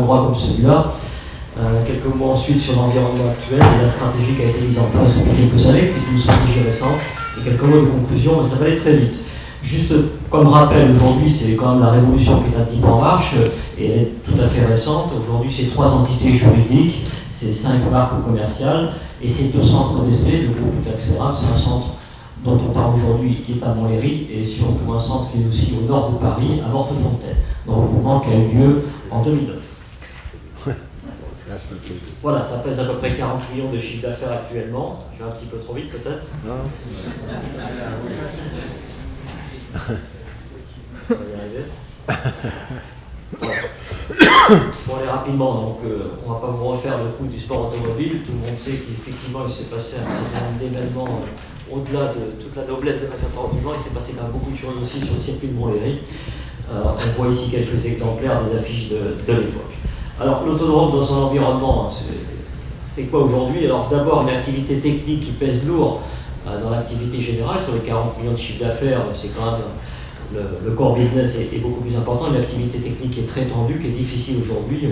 endroit comme celui-là. Quelques mots ensuite sur l'environnement actuel et la stratégie qui a été mise en place depuis quelques années, qui est une stratégie récente, et quelques mots de conclusion, mais ça va aller très vite. Juste comme rappel, aujourd'hui, c'est quand même la révolution qui est un petit peu en marche, et elle est tout à fait récente. Aujourd'hui, c'est 3 entités juridiques, c'est 5 marques commerciales, et c'est 2 centres d'essai, le groupe Utaxeram, c'est un centre dont on parle aujourd'hui, qui est à Montlhéry, et surtout un centre qui est aussi au nord de Paris, à Mortefontaine, dans le mouvement qui a eu lieu en 2009. Voilà, ça pèse à peu près 40 millions de chiffre d'affaires actuellement. Je vais un petit peu trop vite peut-être. Non. On va y arriver. Voilà. Pour aller rapidement, donc on ne va pas vous refaire le coup du sport automobile. Tout le monde sait qu'effectivement il s'est passé un certain nombre d'événements au-delà de toute la noblesse des 24 heures du Mans. Il s'est passé quand même beaucoup de choses aussi sur le circuit de Montlhéry. On voit ici quelques exemplaires des affiches de l'époque. Alors l'autodrome dans son environnement, c'est quoi aujourd'hui? Alors d'abord une activité technique qui pèse lourd dans l'activité générale, sur les 40 millions de chiffre d'affaires, c'est quand même le core business est beaucoup plus important, une activité technique qui est très tendue, qui est difficile aujourd'hui,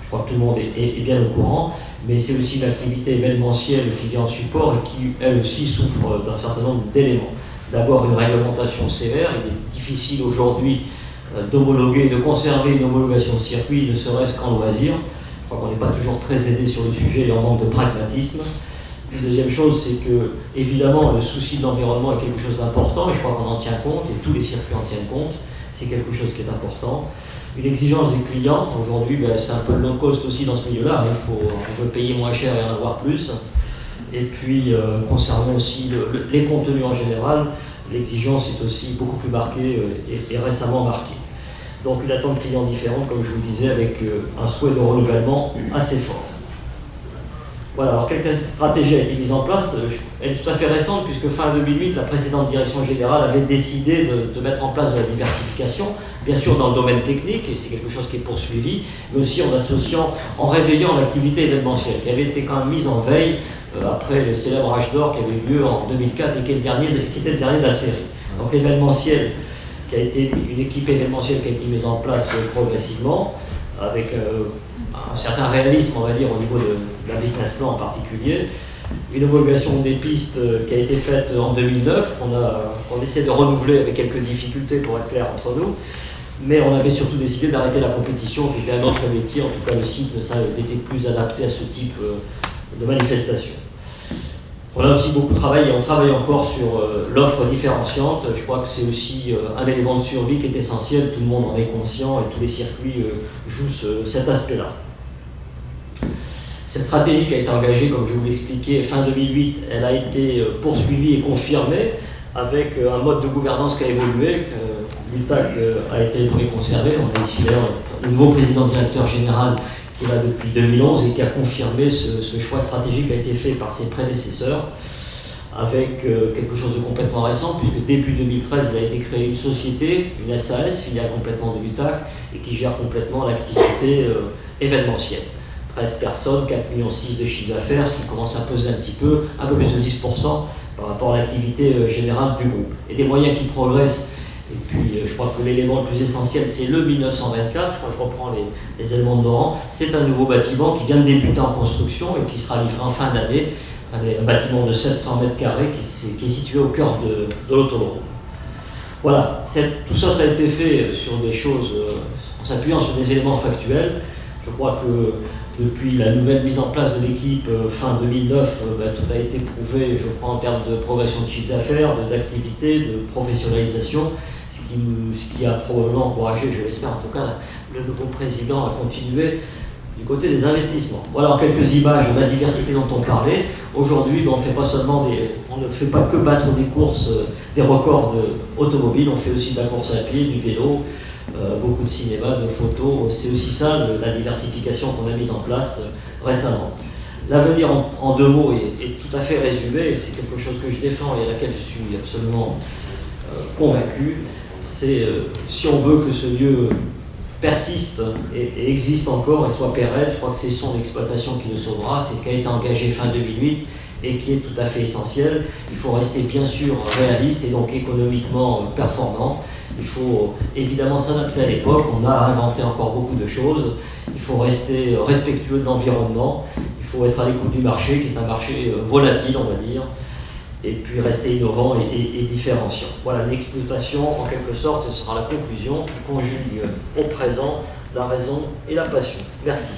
je crois que tout le monde est bien au courant, mais c'est aussi une activité événementielle qui vient en support et qui elle aussi souffre d'un certain nombre d'éléments. D'abord une réglementation sévère, il est difficile aujourd'hui d'homologuer, de conserver une homologation de circuit, ne serait-ce qu'en loisir. Je crois qu'on n'est pas toujours très aidé sur le sujet et on manque de pragmatisme. Une deuxième chose, c'est que, évidemment, le souci de l'environnement est quelque chose d'important, et je crois qu'on en tient compte, et tous les circuits en tiennent compte, c'est quelque chose qui est important. Une exigence des clients, aujourd'hui, c'est un peu le low cost aussi dans ce milieu-là, on veut payer moins cher et en avoir plus. Et puis, concernant aussi les contenus en général, l'exigence est aussi beaucoup plus marquée et récemment marquée. Donc une attente client différente, comme je vous le disais, avec un souhait de renouvellement assez fort. Voilà, alors quelle stratégie a été mise en place? Elle est tout à fait récente, puisque fin 2008, la précédente direction générale avait décidé de mettre en place de la diversification, bien sûr dans le domaine technique, et c'est quelque chose qui est poursuivi, mais aussi en associant, en réveillant l'activité événementielle, qui avait été quand même mise en veille après le célèbre Âge d'Or qui avait eu lieu en 2004 et qui était le dernier de la série. Donc l'événementiel, qui a été une équipe événementielle qui a été mise en place progressivement, avec un certain réalisme, on va dire, au niveau de la business plan en particulier. Une homologation des pistes qui a été faite en 2009, qu'on essaie de renouveler avec quelques difficultés pour être clair entre nous, mais on avait surtout décidé d'arrêter la compétition, qui était un autre métier, en tout cas le site n'était plus adapté à ce type de manifestation. On a aussi beaucoup travaillé, et on travaille encore sur l'offre différenciante. Je crois que c'est aussi un élément de survie qui est essentiel, tout le monde en est conscient et tous les circuits jouent cet aspect-là. Cette stratégie qui a été engagée, comme je vous l'expliquais, fin 2008, elle a été poursuivie et confirmée avec un mode de gouvernance qui a évolué. L'UTAC a été conservé. On a ici d'ailleurs le nouveau président directeur général qui est là depuis 2011 et qui a confirmé ce choix stratégique qui a été fait par ses prédécesseurs avec quelque chose de complètement récent, puisque début 2013, il a été créé une société, une SAS, filiale complètement de l'UTAC, et qui gère complètement l'activité événementielle. 13 personnes, 4,6 millions de chiffre d'affaires, ce qui commence à peser un petit peu, un peu plus de 10% par rapport à l'activité générale du groupe. Et des moyens qui progressent. Et puis, je crois que l'élément le plus essentiel, c'est le 1924. Je crois que je reprends les éléments de Doran. C'est un nouveau bâtiment qui vient de débuter en construction et qui sera livré en fin d'année. Un bâtiment de 700 mètres carrés qui est situé au cœur de l'autodrome. Voilà, tout ça, ça a été fait sur des choses, en s'appuyant sur des éléments factuels. Je crois que depuis la nouvelle mise en place de l'équipe fin 2009, tout a été prouvé, je crois, en termes de progression de chiffre d'affaires, d'activité, de professionnalisation. Ce qui a probablement encouragé, je l'espère en tout cas, le nouveau président à continuer du côté des investissements. Voilà en quelques images de la diversité dont on parlait. Aujourd'hui, on ne fait pas que battre des courses, des records automobiles, on fait aussi de la course à pied, du vélo, beaucoup de cinéma, de photos. C'est aussi ça, la diversification qu'on a mise en place récemment. L'avenir, en 2 mots, est tout à fait résumé. C'est quelque chose que je défends et à laquelle je suis absolument convaincu. C'est si on veut que ce lieu persiste et existe encore et soit pérenne, je crois que c'est son exploitation qui le sauvera. C'est ce qui a été engagé fin 2008 et qui est tout à fait essentiel. Il faut rester bien sûr réaliste et donc économiquement performant. Il faut évidemment s'adapter à l'époque, on a inventé encore beaucoup de choses, il faut rester respectueux de l'environnement, il faut être à l'écoute du marché, qui est un marché volatile, on va dire, et puis rester innovant et différenciant. Voilà, une exploitation, en quelque sorte, ce sera la conclusion, qui conjugue au présent la raison et la passion. Merci.